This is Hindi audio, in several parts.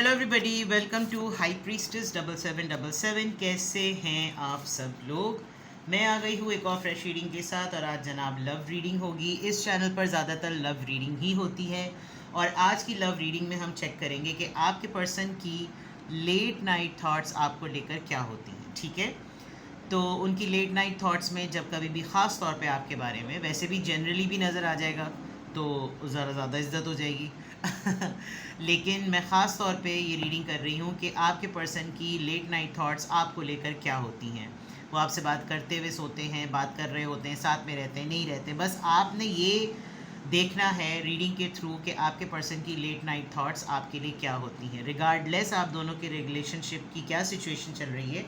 Hello everybody, welcome to high priestess 7777। कैसे हैं आप सब लोग। मैं आ गई हूँ एक और फ्रेश रीडिंग के साथ और आज जनाब लव रीडिंग होगी। इस चैनल पर ज़्यादातर लव रीडिंग ही होती है और आज की लव रीडिंग में हम चेक करेंगे कि आपके पर्सन की लेट नाइट थॉट्स आपको लेकर क्या होती हैं। ठीक है, तो उनकी लेट नाइट थॉट्स में जब कभी भी ख़ास तौर पे आपके बारे में, वैसे भी जनरली भी नज़र आ जाएगा तो ज़रा ज़्यादा इज्जत हो जाएगी लेकिन मैं ख़ास तौर पे ये रीडिंग कर रही हूँ कि आपके पर्सन की लेट नाइट थॉट्स आपको लेकर क्या होती हैं। वो आपसे बात करते हुए सोते हैं, बात कर रहे होते हैं, साथ में रहते हैं, नहीं रहते, बस आपने ये देखना है रीडिंग के थ्रू कि आपके पर्सन की लेट नाइट थॉट्स आपके लिए क्या होती हैं। रिगार्डलेस आप दोनों के रिलेशनशिप की क्या सिचुएशन चल रही है,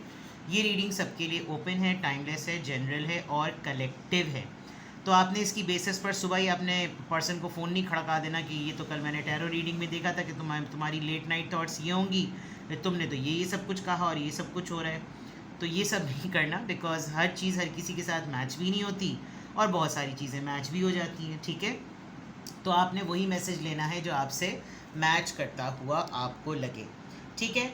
ये रीडिंग सबके लिए ओपन है, टाइमलेस है, जनरल है और कलेक्टिव है। तो आपने इसकी बेसिस पर सुबह ही अपने पर्सन को फ़ोन नहीं खड़का देना कि ये तो कल मैंने टैरो रीडिंग में देखा था कि तुम्हारी लेट नाइट थॉट्स ये होंगी, तुमने तो ये सब कुछ कहा और ये सब कुछ हो रहा है। तो ये सब नहीं करना, बिकॉज हर चीज़ हर किसी के साथ मैच भी नहीं होती और बहुत सारी चीज़ें मैच भी हो जाती हैं। ठीक है, तो आपने वही मैसेज लेना है जो आपसे मैच करता हुआ आपको लगे। ठीक है,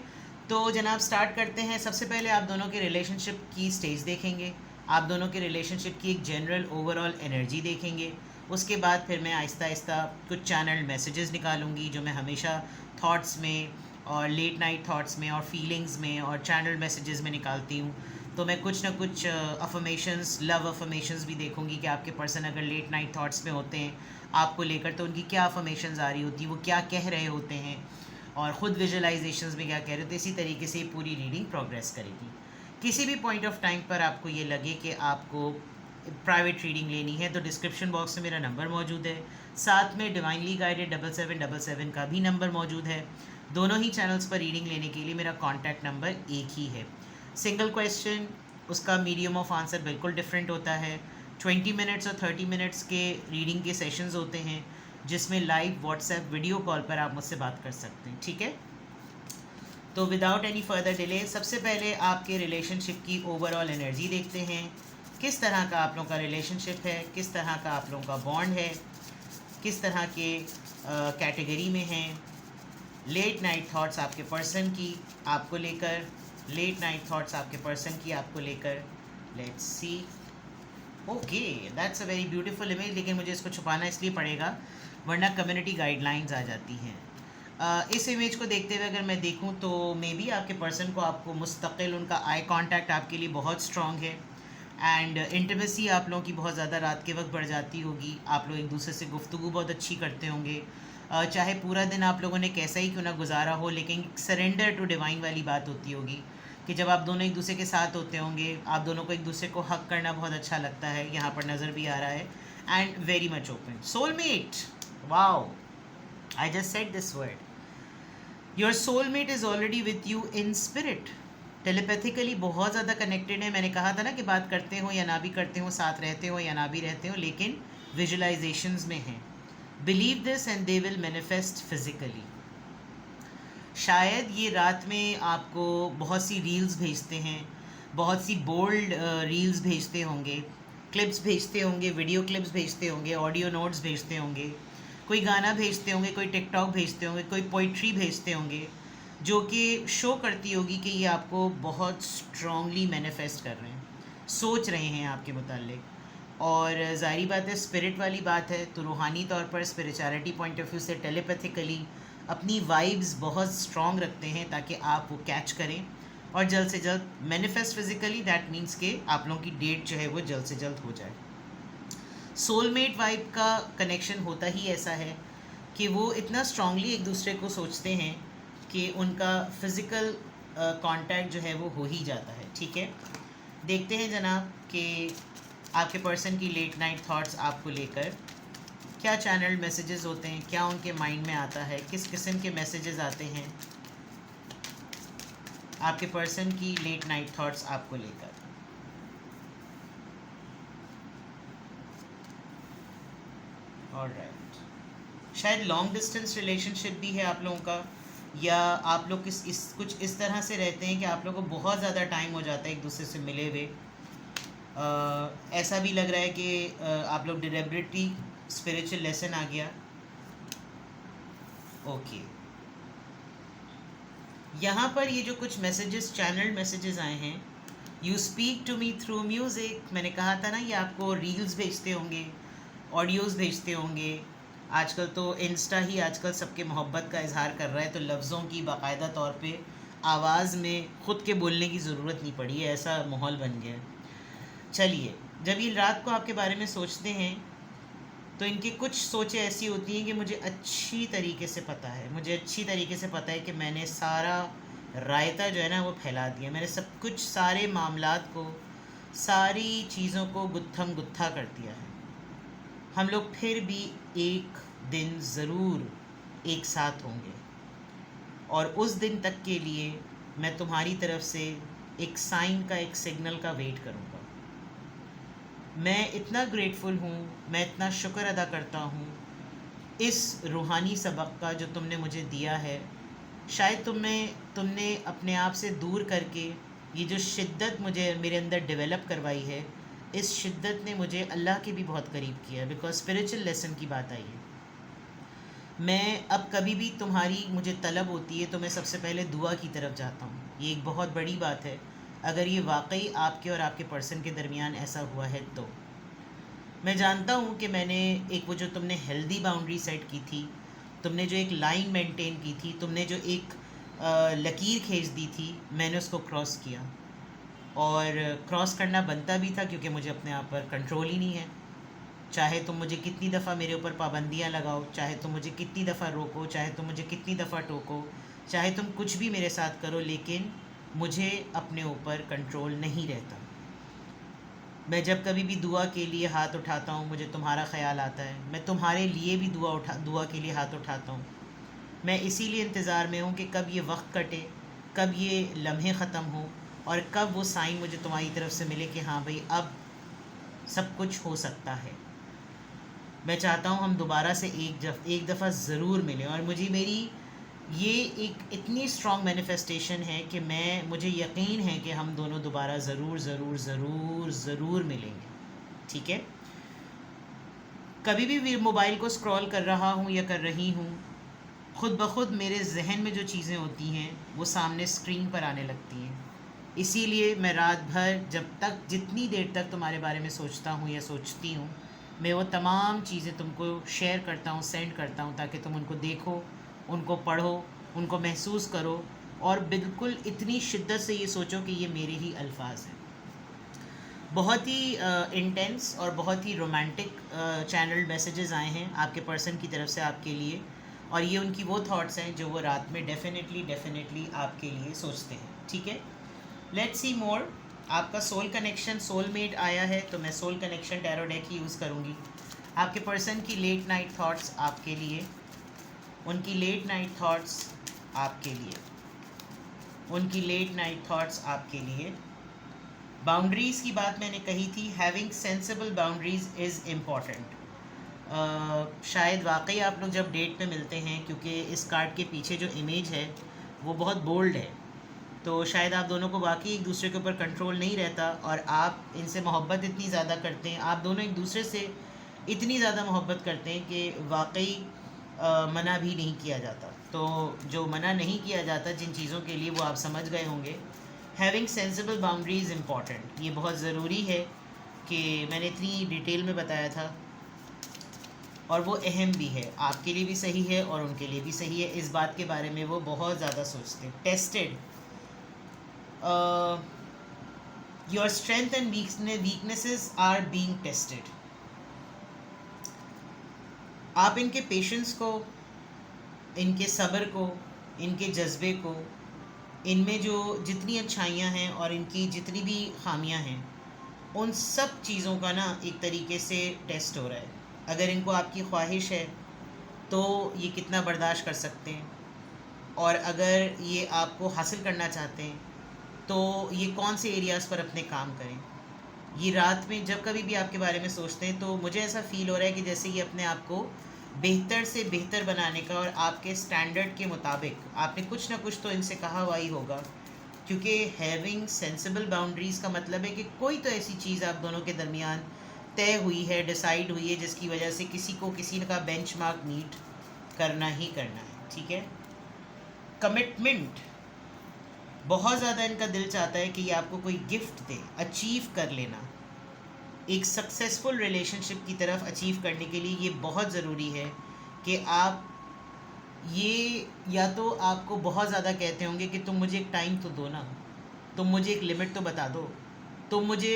तो जनाब स्टार्ट करते हैं। सबसे पहले आप दोनों के रिलेशनशिप की स्टेज देखेंगे, आप दोनों के रिलेशनशिप की एक जनरल ओवरऑल एनर्जी देखेंगे। उसके बाद फिर मैं आहिस्ता आहिस्ता कुछ चैनल मैसेजेस निकालूंगी जो मैं हमेशा थॉट्स में और लेट नाइट थॉट्स में और फीलिंग्स में और चैनल मैसेजेस में निकालती हूँ। तो मैं कुछ ना कुछ अफर्मेशंस, लव अफर्मेशंस भी देखूंगी कि आपके पर्सन अगर लेट नाइट थॉट्स में होते हैं आपको लेकर तो उनकी क्या अफर्मेशंस आ रही होती है, वो क्या कह रहे होते हैं और ख़ुद विजुअलाइजेशंस में क्या कह रहे होते हैं। इसी तरीके से पूरी रीडिंग प्रोग्रेस करेगी। किसी भी पॉइंट ऑफ टाइम पर आपको ये लगे कि आपको प्राइवेट रीडिंग लेनी है तो डिस्क्रिप्शन बॉक्स में मेरा नंबर मौजूद है, साथ में डिवाइनली गाइडेड 7777 का भी नंबर मौजूद है। दोनों ही चैनल्स पर रीडिंग लेने के लिए मेरा कॉन्टैक्ट नंबर एक ही है। सिंगल क्वेश्चन, उसका मीडियम ऑफ आंसर बिल्कुल डिफरेंट होता है। 20 मिनट्स और 30 मिनट्स के रीडिंग के सेशंस होते हैं जिसमें लाइव व्हाट्सएप वीडियो कॉल पर आप मुझसे बात कर सकते हैं। ठीक है, तो विदाउट एनी फर्दर डिले सबसे पहले आपके रिलेशनशिप की ओवरऑल एनर्जी देखते हैं। किस तरह का आप लोगों का रिलेशनशिप है, किस तरह का आप लोगों का बॉन्ड है, किस तरह के कैटेगरी में हैं। लेट नाइट थॉट्स आपके पर्सन की आपको लेकर, लेट नाइट थॉट्स आपके पर्सन की आपको लेकर। Let's see. Okay, that's a very beautiful image, लेकिन मुझे इसको छुपाना इसलिए पड़ेगा वरना कम्युनिटी गाइडलाइंस आ जाती हैं। इस इमेज को देखते हुए अगर मैं देखूं तो मे बी आपके पर्सन को आपको मुस्तकिल उनका आई कांटेक्ट आपके लिए बहुत स्ट्रॉन्ग है एंड इंटीमेसी आप लोगों की बहुत ज़्यादा रात के वक्त बढ़ जाती होगी। आप लोग एक दूसरे से गुफ्तगू बहुत अच्छी करते होंगे, चाहे पूरा दिन आप लोगों ने कैसा ही क्यों ना गुजारा हो, लेकिन सरेंडर टू डिवाइन वाली बात होती होगी कि जब आप दोनों एक दूसरे के साथ होते होंगे, आप दोनों को एक दूसरे को हक करना बहुत अच्छा लगता है। यहाँ पर नज़र भी आ रहा है and very much open. Soulmate, wow, I just said this word. Your soulmate is already with you in spirit. Telepathically बहुत ज़्यादा कनेक्टेड है। मैंने कहा था ना कि बात करते हो या ना भी करते हो, साथ रहते हो या ना भी रहते हो, लेकिन विजुअलाइजेशंस में हैं। Believe this and they will manifest physically. शायद ये रात में आपको बहुत सी रील्स भेजते हैं, बहुत सी बोल्ड रील्स भेजते होंगे, क्लिप्स भेजते होंगे, वीडियो क्लिप्स भेजते होंगे, ऑडियो नोट्स भेजते होंगे, कोई गाना भेजते होंगे, कोई टिकटॉक भेजते होंगे, कोई पोइट्री भेजते होंगे जो कि शो करती होगी कि ये आपको बहुत स्ट्रांगली मैनिफेस्ट कर रहे हैं, सोच रहे हैं आपके मुताल्लिक। और ज़ाहिर बात है स्पिरिट वाली बात है तो रूहानी तौर पर स्पिरिचुअलिटी पॉइंट ऑफ व्यू से टेलीपैथिकली अपनी वाइब्स बहुत स्ट्रॉन्ग रखते हैं ताकि आप वो कैच करें और जल्द से जल्द मैनिफेस्ट फिजिकली। दैट मीन्स कि आप लोगों की डेट जो है वो जल्द से जल्द हो जाए। सोलमेट वाइब का कनेक्शन होता ही ऐसा है कि वो इतना स्ट्रांगली एक दूसरे को सोचते हैं कि उनका फिज़िकल कांटेक्ट जो है वो हो ही जाता है। ठीक है, देखते हैं जनाब कि आपके पर्सन की लेट नाइट थॉट्स आपको लेकर क्या चैनल मैसेजेस होते हैं, क्या उनके माइंड में आता है, किस किस्म के मैसेजेस आते हैं आपके पर्सन की लेट नाइट थॉट्स आपको लेकर। ऑलराइट, शायद लॉन्ग डिस्टेंस रिलेशनशिप भी है आप लोगों का, या आप लोग कुछ इस तरह से रहते हैं कि आप लोगों को बहुत ज़्यादा टाइम हो जाता है एक दूसरे से मिले हुए। ऐसा भी लग रहा है कि आप लोग डिलिबरेटली स्पिरिचुअल लेसन आ गया। ओके, यहाँ पर ये जो कुछ मैसेजेस, चैनल मैसेजेस आए हैं, you speak to me through music, मैंने कहा था ना ये आपको रील्स भेजते होंगे, ऑडियोज़ भेजते होंगे। आजकल तो इंस्टा ही आजकल सबके मोहब्बत का इजहार कर रहा है, तो लफ्ज़ों की बाकायदा तौर पे आवाज़ में ख़ुद के बोलने की ज़रूरत नहीं पड़ी है, ऐसा माहौल बन गया है। चलिए, जब ये रात को आपके बारे में सोचते हैं तो इनकी कुछ सोचें ऐसी होती हैं कि मुझे अच्छी तरीके से पता है, मुझे अच्छी तरीके से पता है कि मैंने सारा रायता जो है ना वो फैला दिया, मैंने सब कुछ, सारे मामलात को, सारी चीज़ों को गुत्थम गुत्था कर दिया है। हम लोग फिर भी एक दिन ज़रूर एक साथ होंगे, और उस दिन तक के लिए मैं तुम्हारी तरफ से एक साइन का, एक सिग्नल का वेट करूँगा। मैं इतना ग्रेटफुल हूँ, मैं इतना शुक्र अदा करता हूँ इस रूहानी सबक का जो तुमने मुझे दिया है। शायद तुमने अपने आप से दूर करके ये जो शिद्दत मुझे मेरे अंदर डेवलप करवाई है, इस शिद्दत ने मुझे अल्लाह के भी बहुत करीब किया है, बिकॉज स्पिरिचुअल लेसन की बात आई है। मैं अब कभी भी तुम्हारी मुझे तलब होती है तो मैं सबसे पहले दुआ की तरफ जाता हूँ। ये एक बहुत बड़ी बात है, अगर ये वाकई आपके और आपके पर्सन के दरमियान ऐसा हुआ है तो। मैं जानता हूँ कि मैंने एक वो जो तुमने हेल्दी बाउंड्री सेट की थी, तुमने जो एक लाइन मेंटेन की थी, तुमने जो एक लकीर खींच दी थी, मैंने उसको क्रॉस किया, और क्रॉस करना बनता भी था क्योंकि मुझे अपने आप पर कंट्रोल ही नहीं है। चाहे तुम मुझे कितनी दफ़ा मेरे ऊपर पाबंदियाँ लगाओ, चाहे तुम मुझे कितनी दफ़ा रोको, चाहे तुम मुझे कितनी दफ़ा टोको, चाहे तुम कुछ भी मेरे साथ करो, लेकिन मुझे अपने ऊपर कंट्रोल नहीं रहता। मैं जब कभी भी दुआ के लिए हाथ उठाता हूँ मुझे तुम्हारा ख़्याल आता है, मैं तुम्हारे लिए भी दुआ के लिए हाथ उठाता हूँ। मैं इसीलिए इंतज़ार में हूँ कि कब ये वक्त कटे, कब ये लम्हे ख़त्म हो, और कब वो साइन मुझे तुम्हारी तरफ से मिले कि हाँ भाई अब सब कुछ हो सकता है। मैं चाहता हूँ हम दोबारा से एक दफ़ा ज़रूर मिलें, और मेरी ये एक इतनी स्ट्रॉन्ग मैनिफेस्टेशन है कि मुझे यकीन है कि हम दोनों दोबारा ज़रूर ज़रूर ज़रूर ज़रूर मिलेंगे, ठीक है। कभी भी मोबाइल को स्क्रॉल कर रहा हूँ या कर रही हूँ, ख़ुद ब खुद मेरे जहन में जो चीज़ें होती हैं वो सामने स्क्रीन पर आने लगती हैं। इसीलिए मैं रात भर जितनी देर तक तुम्हारे बारे में सोचता हूँ या सोचती हूँ, मैं वो तमाम चीज़ें तुमको शेयर करता हूँ, सेंड करता हूँ, ताकि तुम उनको देखो, उनको पढ़ो, उनको महसूस करो, और बिल्कुल इतनी शिद्दत से ये सोचो कि ये मेरे ही अल्फाज हैं। बहुत ही इंटेंस और बहुत ही रोमांटिक चैनल मैसेजेस आए हैं आपके पर्सन की तरफ से आपके लिए, और ये उनकी वो थॉट्स हैं जो वो रात में डेफिनेटली आपके लिए सोचते हैं, ठीक है। लेट्स सी मोर। आपका सोल कनेक्शन, सोलमेट आया है, तो मैं सोल कनेक्शन टैरो डेक ही यूज़ करूँगी। आपके पर्सन की लेट नाइट थॉट्स आपके लिए, उनकी लेट नाइट थॉट्स आपके लिए, उनकी लेट नाइट थॉट्स आपके लिए। बाउंड्रीज़ की बात मैंने कही थी, having sensible boundaries is important. शायद वाकई आप लोग जब डेट पे मिलते हैं, क्योंकि इस कार्ड के पीछे जो इमेज है वो बहुत बोल्ड है, तो शायद आप दोनों को वाकई एक दूसरे के ऊपर कंट्रोल नहीं रहता, और आप इनसे मोहब्बत इतनी ज़्यादा करते हैं, आप दोनों एक दूसरे से इतनी ज़्यादा मोहब्बत करते हैं कि वाकई मना भी नहीं किया जाता। तो जो मना नहीं किया जाता जिन चीज़ों के लिए, वो आप समझ गए होंगे। हैविंग सेंसिबल बाउंड्रीज़ इम्पॉर्टेंट, ये बहुत ज़रूरी है कि मैंने इतनी डिटेल में बताया था, और वो अहम भी है, आपके लिए भी सही है और उनके लिए भी सही है। इस बात के बारे में वो बहुत ज़्यादा सोचते हैं। Tested, your strength and weaknesses are being tested. आप इनके पेशेंस को, इनके सब्र को, इनके जज्बे को, इनमें जो जितनी अच्छाइयाँ हैं और इनकी जितनी भी खामियाँ हैं, उन सब चीज़ों का ना एक तरीके से टेस्ट हो रहा है। अगर इनको आपकी ख्वाहिश है तो ये कितना बर्दाश्त कर सकते हैं, और अगर ये आपको हासिल करना चाहते हैं तो ये कौन से एरियाज़ पर अपने काम करें। ये रात में जब कभी भी आपके बारे में सोचते हैं तो मुझे ऐसा फ़ील हो रहा है कि जैसे ये अपने आप को बेहतर से बेहतर बनाने का, और आपके स्टैंडर्ड के मुताबिक आपने कुछ ना कुछ तो इनसे कहा हुआ ही होगा, क्योंकि हैविंग सेंसिबल बाउंड्रीज़ का मतलब है कि कोई तो ऐसी चीज़ आप दोनों के दरमियान तय हुई है, डिसाइड हुई है, जिसकी वजह से किसी को किसी का बेंचमार्क मीट करना ही करना है, ठीक है। कमिटमेंट, बहुत ज़्यादा इनका दिल चाहता है कि ये आपको कोई गिफ्ट दे, अचीव कर लेना। एक सक्सेसफुल रिलेशनशिप की तरफ अचीव करने के लिए ये बहुत ज़रूरी है कि आप ये, या तो आपको बहुत ज़्यादा कहते होंगे कि तुम मुझे एक टाइम तो दो ना, तुम मुझे एक लिमिट तो बता दो, तुम मुझे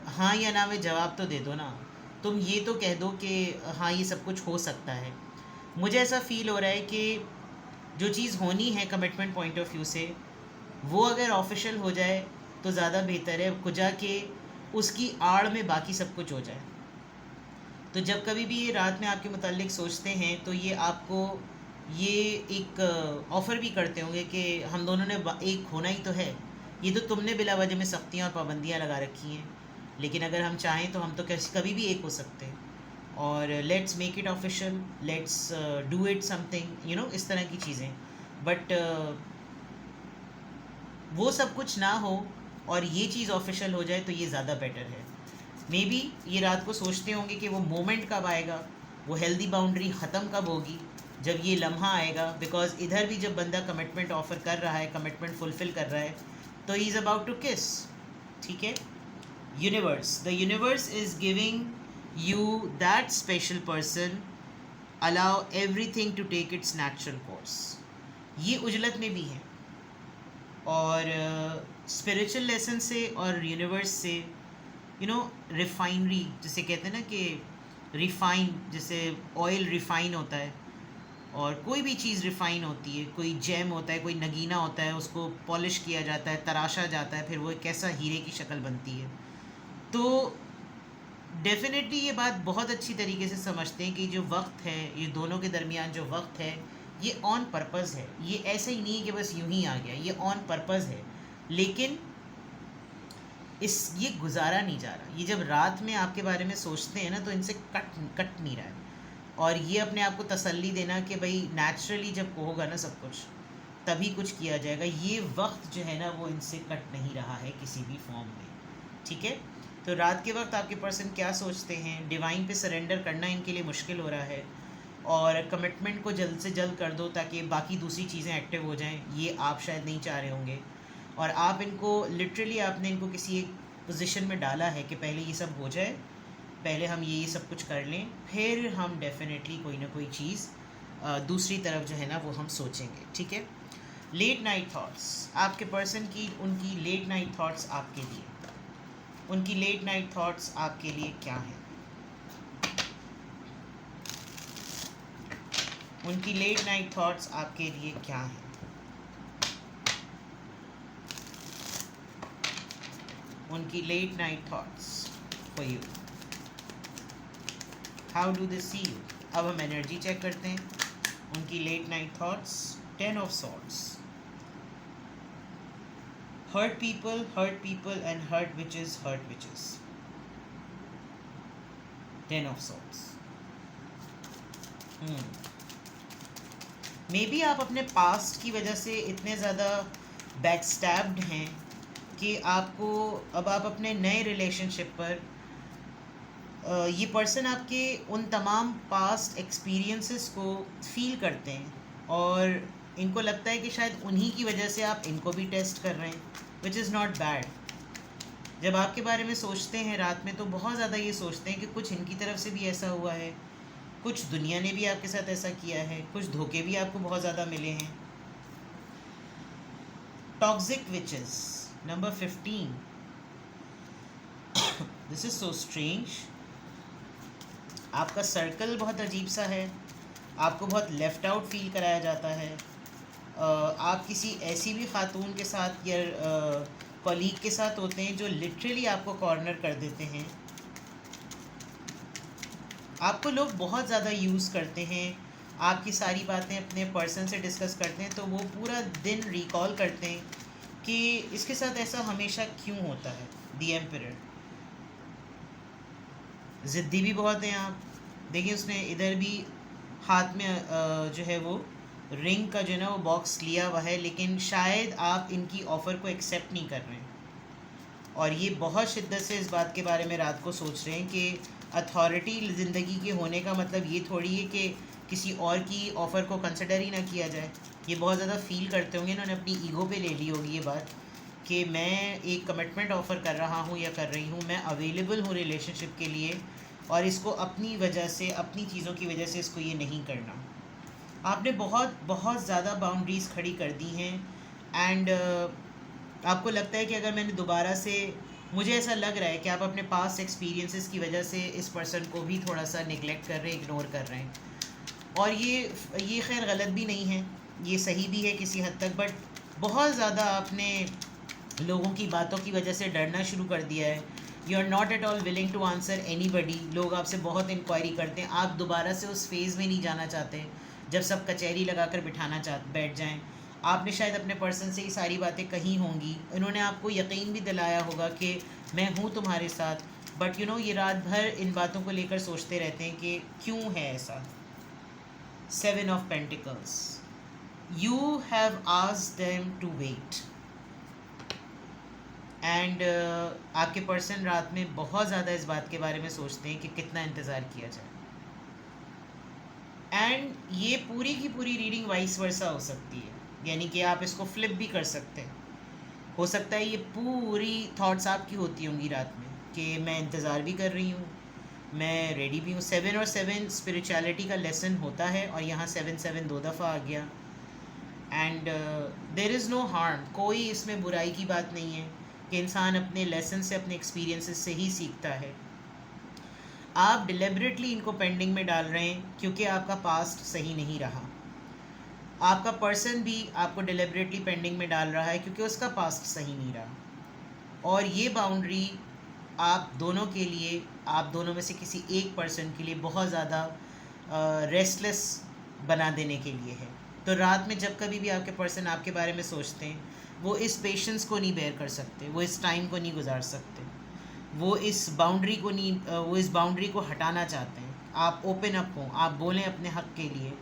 हाँ या ना में जवाब तो दे दो ना, तुम ये तो कह दो कि हाँ ये सब कुछ हो सकता है। मुझे ऐसा फील हो रहा है कि जो चीज़ होनी है कमिटमेंट पॉइंट ऑफ व्यू से, वो अगर ऑफिशियल हो जाए तो ज़्यादा बेहतर है, खुजा के उसकी आड़ में बाकी सब कुछ हो जाए। तो जब कभी भी ये रात में आपके मुताल्लिक सोचते हैं तो ये आपको ये एक ऑफ़र भी करते होंगे कि हम दोनों ने एक होना ही तो है, ये तो तुमने बिला वजह में सख्तियाँ और पाबंदियाँ लगा रखी हैं, लेकिन अगर हम चाहें तो हम तो कभी भी एक हो सकते हैं, और let's make it official, let's do it something, इस तरह की चीज़ें। बट वो सब कुछ ना हो और ये चीज़ ऑफिशियल हो जाए तो ये ज़्यादा बेटर है। मे बी ये रात को सोचते होंगे कि वो मोमेंट कब आएगा, वो हेल्दी बाउंड्री ख़त्म कब होगी, जब ये लम्हा आएगा। बिकॉज इधर भी जब बंदा कमिटमेंट ऑफ़र कर रहा है, कमिटमेंट फुलफ़िल कर रहा है, तो he is about to kiss. ठीक है, universe, the universe is giving you that special person, allow everything to take its natural course. ये उजलत में भी है, और स्पिरिचुअल लेसन से और यूनिवर्स से रिफाइनरी जिसे कहते हैं ना, कि रिफ़ाइन, जैसे ऑयल रिफ़ाइन होता है और कोई भी चीज़ रिफ़ाइन होती है, कोई जेम होता है, कोई नगीना होता है, उसको पॉलिश किया जाता है, तराशा जाता है, फिर वो एक कैसा हीरे की शक्ल बनती है। तो डेफिनेटली ये बात बहुत अच्छी तरीके से समझते हैं कि जो वक्त है, ये दोनों के दरमियान जो वक्त है, ये ऑन पर्पज़ है। ये ऐसा ही नहीं है कि बस यूं ही आ गया, ये ऑन पर्पज़ है। लेकिन ये गुजारा नहीं जा रहा। ये जब रात में आपके बारे में सोचते हैं ना, तो इनसे कट नहीं रहा है। और ये अपने आप को तसल्ली देना कि भाई नेचुरली जब होगा ना सब कुछ, तभी कुछ किया जाएगा, ये वक्त जो है ना वो इनसे कट नहीं रहा है किसी भी फॉर्म में। ठीक है, तो रात के वक्त आपके पर्सन क्या सोचते हैं, डिवाइन पे सरेंडर करना इनके लिए मुश्किल हो रहा है, और कमिटमेंट को जल्द से जल्द कर दो ताकि बाकी दूसरी चीज़ें एक्टिव हो जाएं, ये आप शायद नहीं चाह रहे होंगे। और आप इनको लिटरली, आपने इनको किसी एक पोजीशन में डाला है कि पहले ये सब हो जाए, पहले हम ये सब कुछ कर लें, फिर हम डेफिनेटली कोई ना कोई चीज़ दूसरी तरफ जो है ना वो हम सोचेंगे। ठीक है, लेट नाइट थॉट्स आपके पर्सन की, उनकी लेट नाइट थॉट्स आपके लिए, उनकी लेट नाइट थॉट्स आपके लिए क्या हैं? उनकी लेट नाइट थॉट्स आपके लिए क्या हैं? उनकी late night thoughts for you, how do they see you? अब हम एनर्जी चेक करते हैं। उनकी late night thoughts, 10 of swords, hurt people and hurt witches, 10 of swords। Maybe आप अपने पास्ट की वजह से इतने ज़्यादा बैकस्टैब्ड हैं कि आपको अब आप अपने नए रिलेशनशिप पर ये पर्सन आपके उन तमाम पास्ट एक्सपीरियंसेस को फील करते हैं, और इनको लगता है कि शायद उन्हीं की वजह से आप इनको भी टेस्ट कर रहे हैं, विच इज़ नॉट बैड। जब आपके बारे में सोचते हैं रात में, तो बहुत ज़्यादा ये सोचते हैं कि कुछ इनकी तरफ से भी ऐसा हुआ है, कुछ दुनिया ने भी आपके साथ ऐसा किया है, कुछ धोखे भी आपको बहुत ज़्यादा मिले हैं। Toxic witches, number 15। This is so strange. आपका सर्कल बहुत अजीब सा है, आपको बहुत लेफ़्ट आउट फील कराया जाता है। आप किसी ऐसी भी ख़ातून के साथ या कॉलीग के साथ होते हैं जो लिटरली आपको कॉर्नर कर देते हैं। आपको लोग बहुत ज़्यादा यूज़ करते हैं, आपकी सारी बातें अपने पर्सन से डिस्कस करते हैं, तो वो पूरा दिन रिकॉल करते हैं कि इसके साथ ऐसा हमेशा क्यों होता है। द एम्परर, ज़िद्दी भी बहुत हैं आप। देखिए उसने इधर भी हाथ में जो है वो रिंग का जो है ना वो बॉक्स लिया हुआ है, लेकिन शायद आप इनकी ऑफ़र को एक्सेप्ट नहीं कर रहे हैं, और ये बहुत शिद्दत से इस बात के बारे में रात को सोच रहे हैं कि अथॉरिटी ज़िंदगी के होने का मतलब ये थोड़ी है कि किसी और की ऑफ़र को कंसिडर ही ना किया जाए। ये बहुत ज़्यादा फील करते होंगे, इन्होंने अपनी ईगो पे ले ली होगी ये बात कि मैं एक कमिटमेंट ऑफ़र कर रहा हूँ या कर रही हूँ, मैं अवेलेबल हूँ रिलेशनशिप के लिए, और इसको अपनी वजह से, अपनी चीज़ों की वजह से इसको ये नहीं करना। आपने बहुत बहुत ज़्यादा बाउंड्रीज़ खड़ी कर दी हैं। एंड आपको लगता है कि अगर मैंने दोबारा से, मुझे ऐसा लग रहा है कि आप अपने पास एक्सपीरियंसेस की वजह से इस पर्सन को भी थोड़ा सा निगलेक्ट कर रहे हैं, इग्नोर कर रहे हैं। और ये खैर गलत भी नहीं है, ये सही भी है किसी हद तक, बट बहुत ज़्यादा आपने लोगों की बातों की वजह से डरना शुरू कर दिया है। You are not at all willing to answer anybody. लोग आपसे बहुत इंक्वायरी करते हैं, आप दोबारा से उस फेज़ में नहीं जाना चाहते जब सब कचहरी लगा कर बैठ जाएं। आपने शायद अपने पर्सन से ये सारी बातें कही होंगी, इन्होंने आपको यकीन भी दिलाया होगा कि मैं हूँ तुम्हारे साथ, बट ये रात भर इन बातों को लेकर सोचते रहते हैं कि क्यों है ऐसा। 7 of pentacles, you have asked them to wait, and आपके पर्सन रात में बहुत ज़्यादा इस बात के बारे में सोचते हैं कि कितना इंतज़ार किया जाए। एंड ये पूरी की पूरी रीडिंग वाइस वर्सा हो सकती है, यानी कि आप इसको फ्लिप भी कर सकते हैं। हो सकता है ये पूरी थॉट्स आपकी होती होंगी रात में कि मैं इंतज़ार भी कर रही हूँ, मैं रेडी भी हूँ। 7 और 7 स्पिरिचुअलिटी का लेसन होता है, और यहाँ 7 2 दफ़ा आ गया। And there is no harm, कोई इसमें बुराई की बात नहीं है कि इंसान अपने लेसन से, अपने एक्सपीरियंसेस से ही सीखता है। आप डिलिबरेटली इनको पेंडिंग में डाल रहे हैं क्योंकि आपका पास्ट सही नहीं रहा। आपका पर्सन भी आपको डिलिबरेटली पेंडिंग में डाल रहा है क्योंकि उसका पास्ट सही नहीं रहा। और ये बाउंड्री आप दोनों के लिए, आप दोनों में से किसी एक पर्सन के लिए बहुत ज़्यादा रेस्टलेस बना देने के लिए है। तो रात में जब कभी भी आपके पर्सन आपके बारे में सोचते हैं, वो इस पेशेंस को नहीं बेयर कर सकते, वो इस टाइम को नहीं गुजार सकते, वो इस बाउंड्री को हटाना चाहते हैं। आप ओपन अप हों, आप बोलें अपने हक़ के लिए।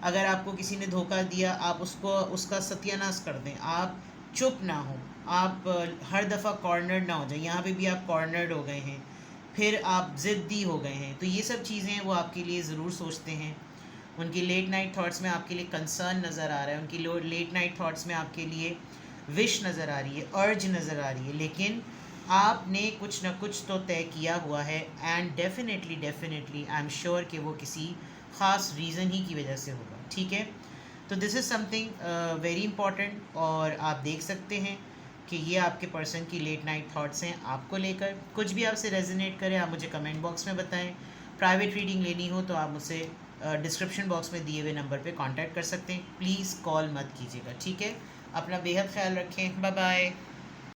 अगर आपको किसी ने धोखा दिया, आप उसका सत्यानाश कर दें, आप चुप ना हो, आप हर दफ़ा कॉर्नर्ड ना हो जाए। यहाँ पे भी आप कॉर्नर्ड हो गए हैं, फिर आप ज़िद्दी हो गए हैं, तो ये सब चीज़ें वो आपके लिए ज़रूर सोचते हैं। उनकी लेट नाइट थॉट्स में आपके लिए कंसर्न नज़र आ रहा है, उनकी लेट नाइट थॉट्स में आपके लिए विश नज़र आ रही है, अर्ज नज़र आ रही है, लेकिन आपने कुछ ना कुछ तो तय किया हुआ है। And definitely I am sure कि वो किसी ख़ास रीज़न ही की वजह से होगा, ठीक है। तो this is something very important, और आप देख सकते हैं कि ये आपके पर्सन की लेट नाइट थॉट्स हैं आपको लेकर। कुछ भी आपसे रेजोनेट करे आप मुझे कमेंट बॉक्स में बताएं। प्राइवेट रीडिंग लेनी हो तो आप मुझसे डिस्क्रिप्शन बॉक्स में दिए हुए नंबर पे कांटेक्ट कर सकते हैं। प्लीज़ कॉल मत कीजिएगा, ठीक है। अपना बेहद ख्याल रखें, बाय बाय।